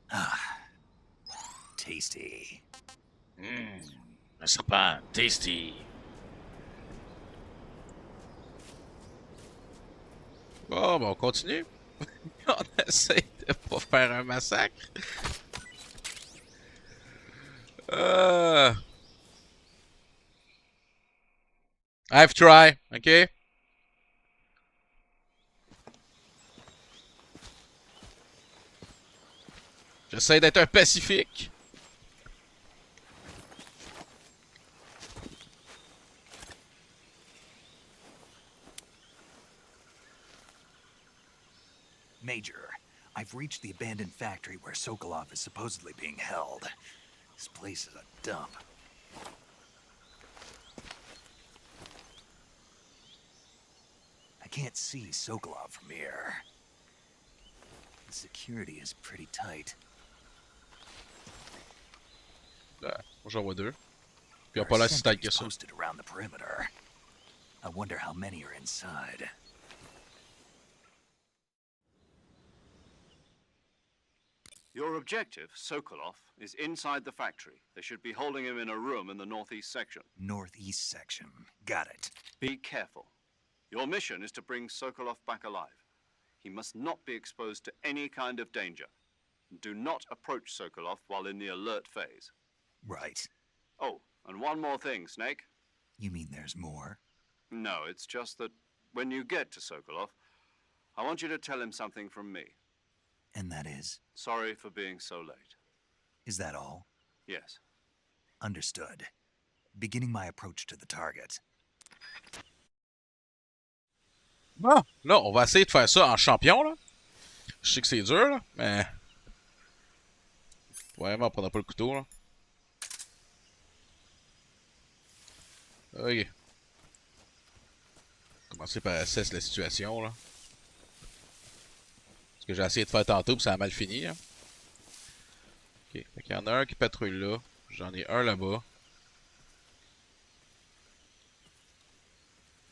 B: Ah, tasty.
A: Un serpent, tasty. Bon, ben on continue. On essaie de pas faire un massacre. I've tried, ok? J'essaie d'être un pacifique.
B: Major, I've reached the abandoned factory where Sokolov is supposedly being held. This place is a dump. I can't see Sokolov from here. The security is pretty tight.
A: Moi j'en vois deux. Puis il n'y a pas l'air si tight que ça.
B: Posted around the perimeter. I wonder how many are inside.
C: Your objective, Sokolov, is inside the factory. They should be holding him in a room in the northeast section.
B: Northeast section. Got it.
C: Be careful. Your mission is to bring Sokolov back alive. He must not be exposed to any kind of danger. Do not approach Sokolov while in the alert phase.
B: Right.
C: Oh, and one more thing, Snake.
B: You mean there's more?
C: No, it's just that when you get to Sokolov, I want you to tell him something from me.
B: And that is?
C: Sorry for being so late.
B: Is that all?
C: Yes.
B: Understood. Beginning my approach to the target.
A: Bon, là, on va essayer de faire ça en champion, là. Je sais que c'est dur, là, mais... Vraiment, on prendra pas le couteau, là. Ok. Commencer par assess la situation, là. Ce que j'ai essayé de faire tantôt, puis ça a mal fini, là. Ok, fait qu'il y en a un qui patrouille là. J'en ai un là-bas.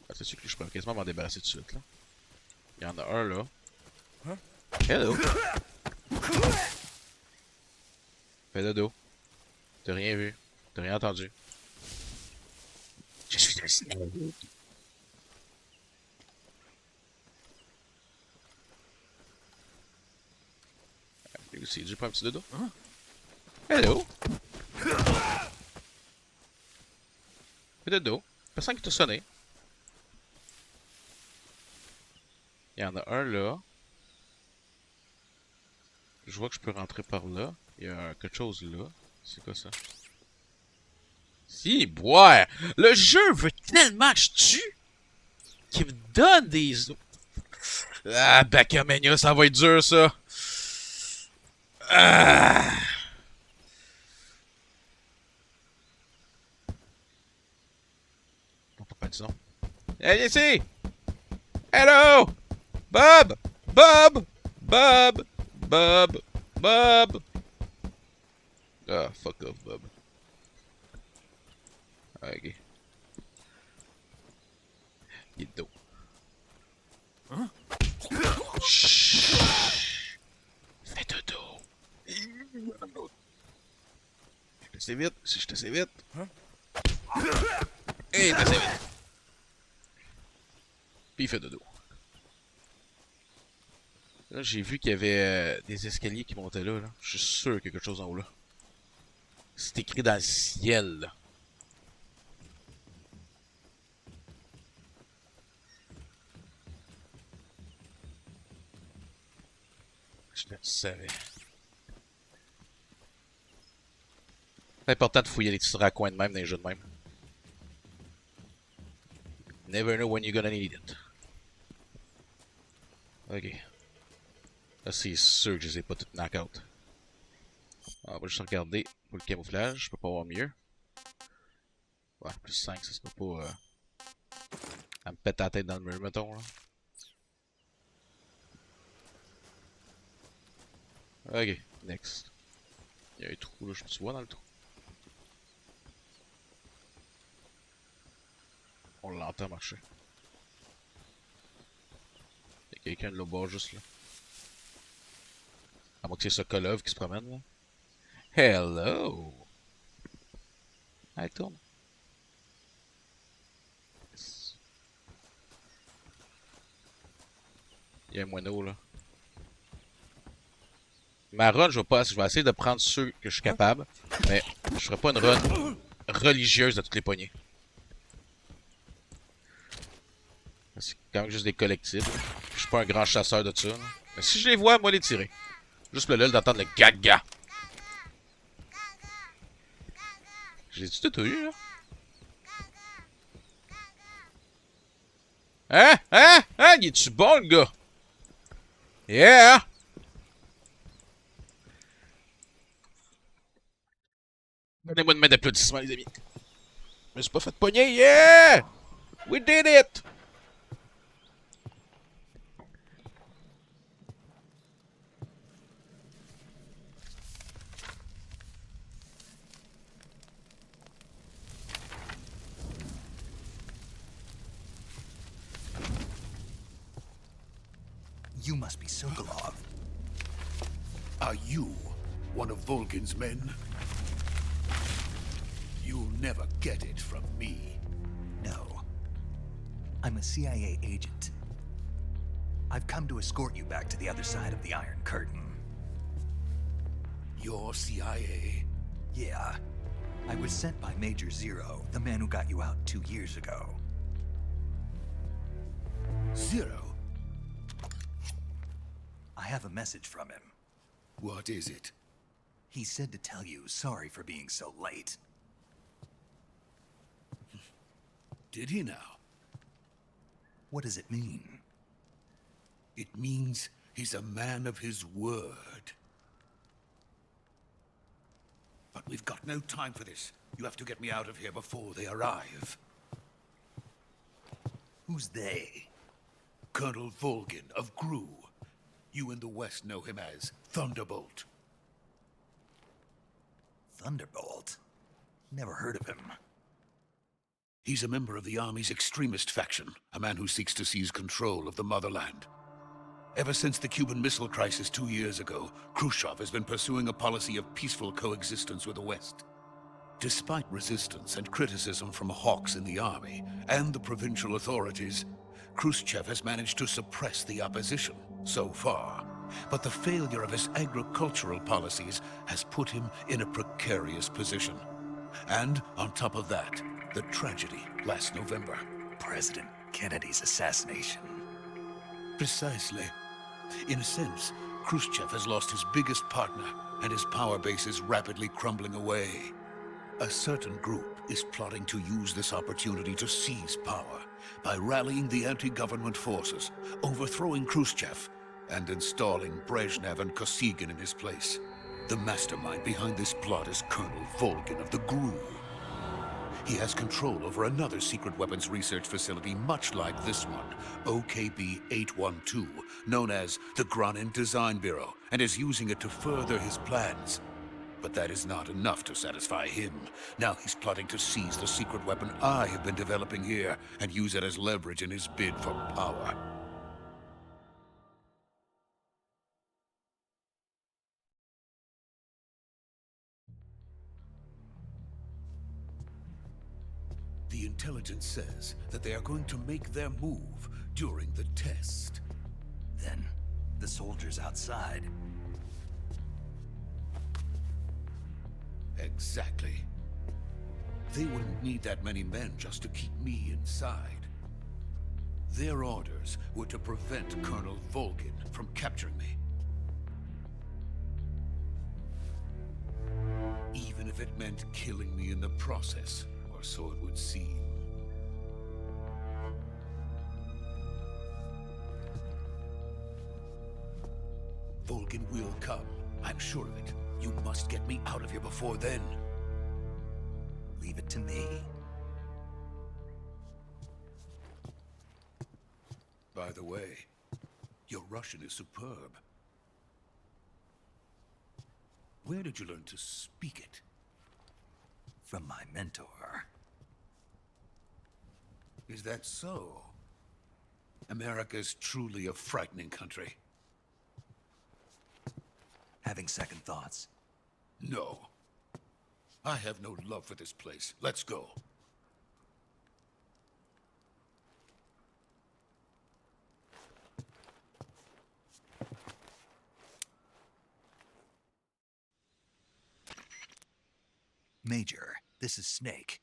A: Ah, c'est sûr que je peux quasiment m'en débarrasser tout de suite, là. Il y en a un là. Hein? Hello! Fais dodo. T'as rien vu. T'as rien entendu. Je suis un snake. Lui aussi, j'ai pas un petit dodo. Hein? Hello! Fais dodo. Personne qui t'a sonné. Il y en a un là. Je vois que je peux rentrer par là. Il y a quelque chose là. C'est quoi ça? Si, boire! Le jeu veut tellement que je tue qu'il me donne des... Ah, Bacamania, ça va être dur, ça! Ah! Pourquoi dis donc? Hey, ici! Hello! Bob! Bob! Bob! Bob! Bob! Ah, fuck off, Bob. Ok. Il est dos. Hein? Chut! Fais dodo. Je suis assez vite. Si je suis assez vite. Et t'es assez vite. Puis il fait dodo. Là, j'ai vu qu'il y avait des escaliers qui montaient là. Je suis sûr qu'il y a quelque chose en haut là. C'est écrit dans le ciel. Là. Je le savais. C'est important de fouiller les petits raccoins de même dans les jeux de même. Never know when you're gonna need it. Ok. Là, c'est sûr que je les ai pas toutes knock-out. On va juste regarder pour le camouflage. Je peux pas voir mieux. Ouais, plus 5, ça se peut pas. Elle me pète la tête dans le mur, mettons. Là. Ok, next. Il y a un trou là, je peux-tu voir dans le trou? On l'entend marcher. Il y a quelqu'un de là-bas juste là. À moins que c'est ce Kolov qui se promène là. Hello! Allez, tourne. Yes. Il y a un moineau là. Ma run, je vais essayer de prendre ceux que je suis capable, mais je ferai pas une run religieuse de toutes les poignées. C'est quand même juste des collectibles. Je suis pas un grand chasseur de ça. Là. Mais si je les vois, moi les tirer. Juste le lol d'entendre le gaga. J'ai-tu tout eu là? Hein? Hein? Hein? Il est-tu bon le gars? Yeah! Donnez-moi une main d'applaudissement, les amis. Je me suis pas fait pogner, yeah! We did it!
B: You must be Sokolov.
I: Are you one of Volgin's men? You'll never get it from me.
B: No. I'm a CIA agent. I've come to escort you back to the other side of the Iron Curtain.
I: You're CIA?
B: Yeah. I was sent by Major Zero, the man who got you out 2 years ago.
I: Zero?
B: I have a message from him.
I: What is it?
B: He said to tell you sorry for being so late.
I: Did he now?
B: What does it mean?
I: It means he's a man of his word. But we've got no time for this. You have to get me out of here before they arrive.
B: Who's they?
I: Colonel Volgin of Gru. You in the West know him as Thunderbolt.
B: Thunderbolt? Never heard of him.
I: He's a member of the Army's extremist faction, a man who seeks to seize control of the motherland. Ever since the Cuban Missile Crisis 2 years ago, Khrushchev has been pursuing a policy of peaceful coexistence with the West. Despite resistance and criticism from hawks in the army and the provincial authorities, Khrushchev has managed to suppress the opposition so far. But the failure of his agricultural policies has put him in a precarious position. And on top of that, the tragedy last November.
B: President Kennedy's assassination.
I: Precisely. In a sense, Khrushchev has lost his biggest partner, and his power base is rapidly crumbling away. A certain group is plotting to use this opportunity to seize power by rallying the anti-government forces, overthrowing Khrushchev, and installing Brezhnev and Kosygin in his place. The mastermind behind this plot is Colonel Volgin of the GRU. He has control over another secret weapons research facility much like this one, OKB-812, known as the Granin Design Bureau, and is using it to further his plans. But that is not enough to satisfy him. Now he's plotting to seize the secret weapon I have been developing here and use it as leverage in his bid for power. The intelligence says that they are going to make their move during the test.
B: Then, the soldiers outside.
I: Exactly. They wouldn't need that many men just to keep me inside. Their orders were to prevent Colonel Volgin from capturing me. Even if it meant killing me in the process, or so it would seem. Volgin will come. I'm sure of it. You must get me out of here before then.
B: Leave it to me.
I: By the way, your Russian is superb. Where did you learn to speak it?
B: From my mentor.
I: Is that so? America's truly a frightening country.
B: Having second thoughts.
I: No. I have no love for this place. Let's go.
B: Major, this is Snake.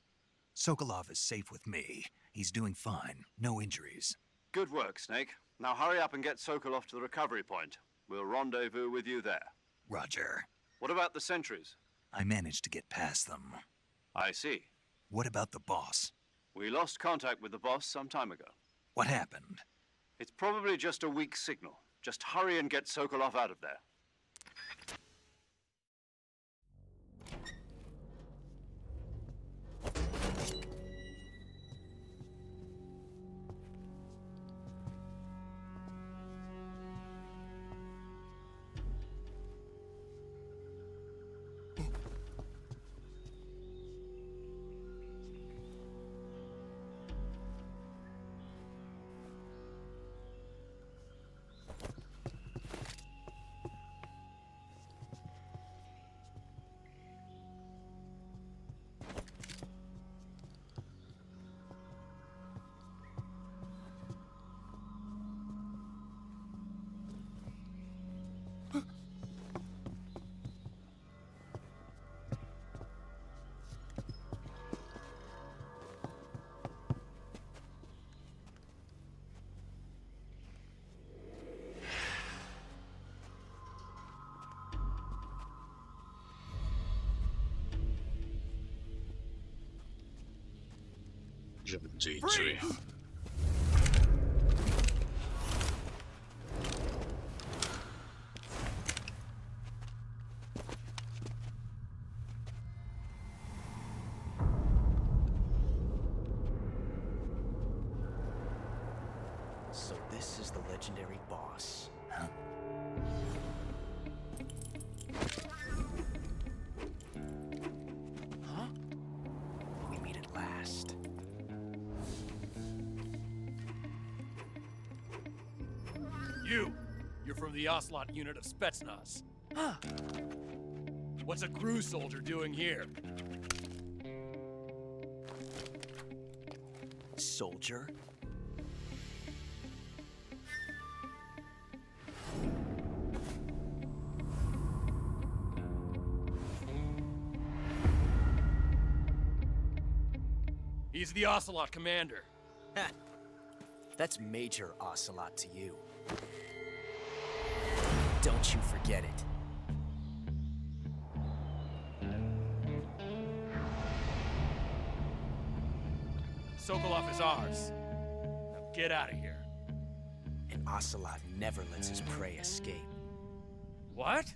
B: Sokolov is safe with me. He's doing fine. No injuries.
C: Good work, Snake. Now hurry up and get Sokolov to the recovery point. We'll rendezvous with you there.
B: Roger.
C: What about the sentries?
B: I managed to get past them.
C: I see.
B: What about the boss?
C: We lost contact with the boss some time ago.
B: What happened?
C: It's probably just a weak signal. Just hurry and get Sokolov out of there.
A: Je vais te tuer.
J: So this is the legendary boss.
B: Huh?
J: Huh? We meet at last.
K: You're from the Ocelot unit of Spetsnaz.
J: Huh.
K: What's a crew soldier doing here?
J: Soldier?
K: He's the Ocelot commander.
J: Ha! That's Major Ocelot to you. Don't you forget it.
K: Sokolov is ours. Now get out of here.
J: And Ocelot never lets his prey escape.
K: What?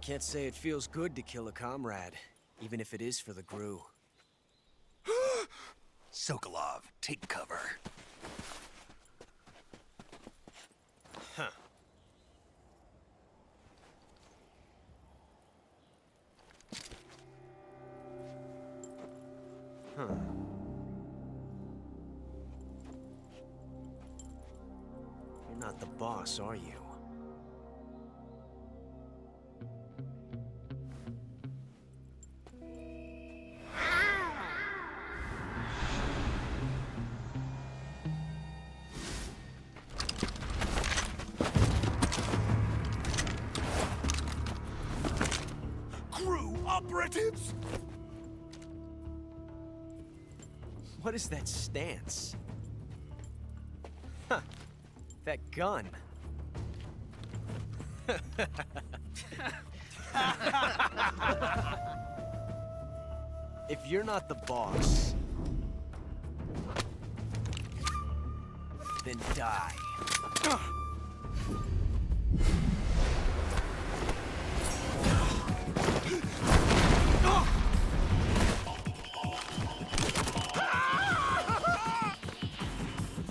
J: Can't say it feels good to kill a comrade, even if it is for the Gru.
B: Sokolov, take cover.
J: Huh. Huh. You're not the boss, are you?
B: Operatives?
J: What is that stance? Huh. That gun. If you're not the boss, then die.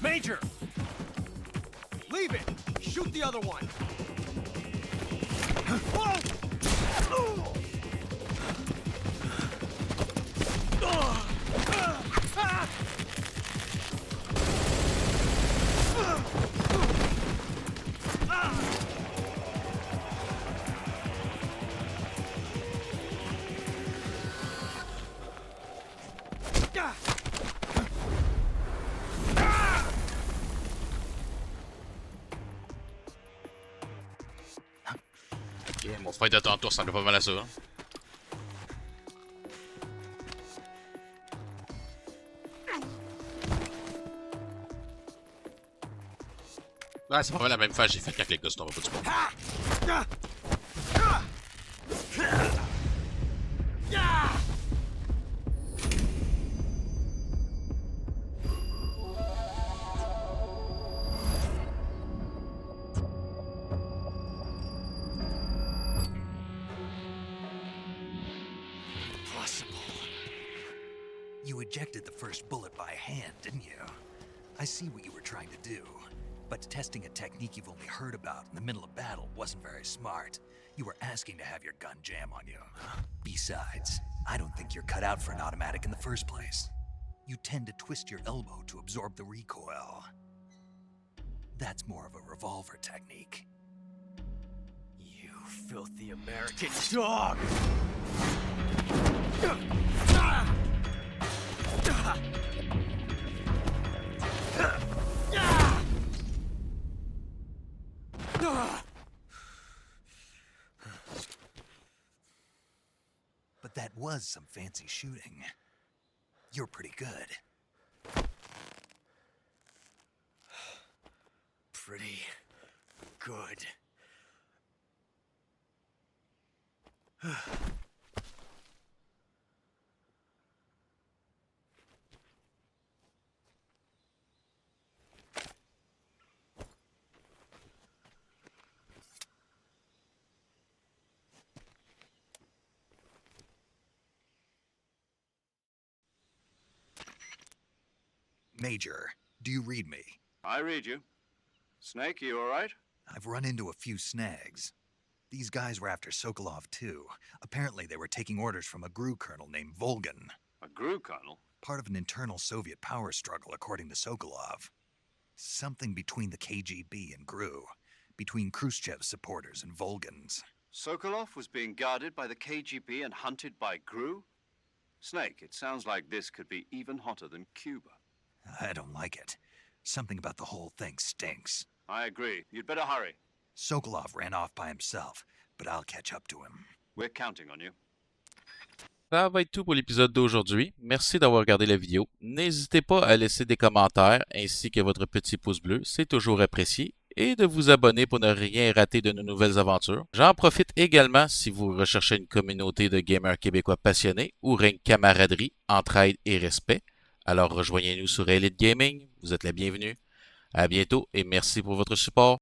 D: Major! Leave it! Shoot the other one!
A: Yeah, mon fight de tantôt ressemble pas mal à ça. Hein? Ouais, c'est pas mal la même phase que j'ai faite quand les gars se tombent pas du pont.
B: You ejected the first bullet by hand, didn't you? I see what you were trying to do. But testing a technique you've only heard about in the middle of battle wasn't very smart. You were asking to have your gun jam on you. Besides, I don't think you're cut out for an automatic in the first place. You tend to twist your elbow to absorb the recoil. That's more of a revolver technique.
J: You filthy American dog!
B: But that was some fancy shooting. You're pretty good.
J: Pretty good.
B: Major, do you read me?
C: I read you. Snake, you all right?
B: I've run into a few snags. These guys were after Sokolov too. Apparently they were taking orders from a GRU colonel named Volgan.
C: A GRU colonel?
B: Part of an internal Soviet power struggle, according to Sokolov. Something between the KGB and GRU. Between Khrushchev's supporters and Volgan's.
C: Sokolov was being guarded by the KGB and hunted by GRU? Snake, it sounds like this could be even hotter than Cuba.
B: I don't like it. Something about the whole thing stinks.
C: I agree. You'd better hurry.
B: Sokolov ran off by himself, but I'll catch up to him.
C: We're counting on you.
A: Ça va être tout pour l'épisode d'aujourd'hui. Merci d'avoir regardé la vidéo. N'hésitez pas à laisser des commentaires ainsi que votre petit pouce bleu, c'est toujours apprécié, et de vous abonner pour ne rien rater de nos nouvelles aventures. J'en profite également si vous recherchez une communauté de gamers québécois passionnés où règne camaraderie, entraide et respect. Alors rejoignez-nous sur Élite Gaming, vous êtes la bienvenue. À bientôt et merci pour votre support.